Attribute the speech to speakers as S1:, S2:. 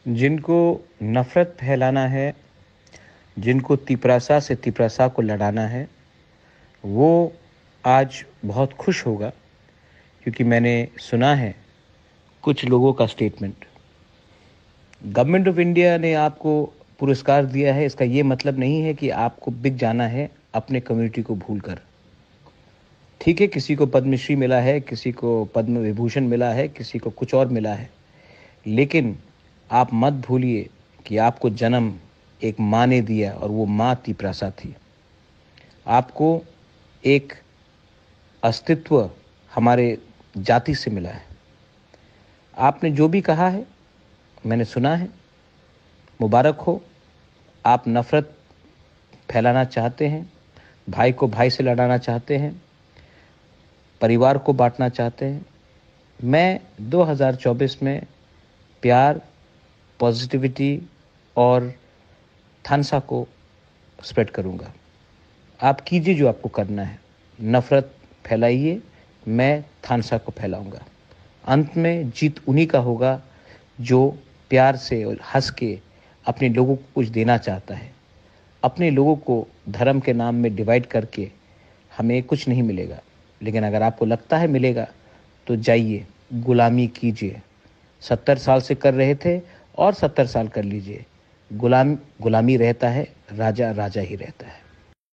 S1: जिनको नफ़रत फैलाना है, जिनको तिपरासा से तिपरासा को लड़ाना है, वो आज बहुत खुश होगा, क्योंकि मैंने सुना है कुछ लोगों का स्टेटमेंट। गवर्नमेंट ऑफ इंडिया ने आपको पुरस्कार दिया है, इसका ये मतलब नहीं है कि आपको बिक जाना है अपने कम्युनिटी को भूलकर। ठीक है, किसी को पद्मश्री मिला है, किसी को पद्म विभूषण मिला है, किसी को कुछ और मिला है, लेकिन आप मत भूलिए कि आपको जन्म एक माँ ने दिया और वो माँ तिपरासा थी। आपको एक अस्तित्व हमारे जाति से मिला है। आपने जो भी कहा है मैंने सुना है, मुबारक हो। आप नफ़रत फैलाना चाहते हैं, भाई को भाई से लड़ाना चाहते हैं, परिवार को बांटना चाहते हैं। मैं 2024 में प्यार, पॉजिटिविटी और थानसा को स्प्रेड करूंगा। आप कीजिए जो आपको करना है, नफ़रत फैलाइए, मैं थानसा को फैलाऊंगा। अंत में जीत उन्हीं का होगा जो प्यार से और हंस के अपने लोगों को कुछ देना चाहता है। अपने लोगों को धर्म के नाम में डिवाइड करके हमें कुछ नहीं मिलेगा, लेकिन अगर आपको लगता है मिलेगा तो जाइए, गुलामी कीजिए। 70 साल से कर रहे थे और 70 साल कर लीजिए। गुलामी रहता है, राजा राजा ही रहता है।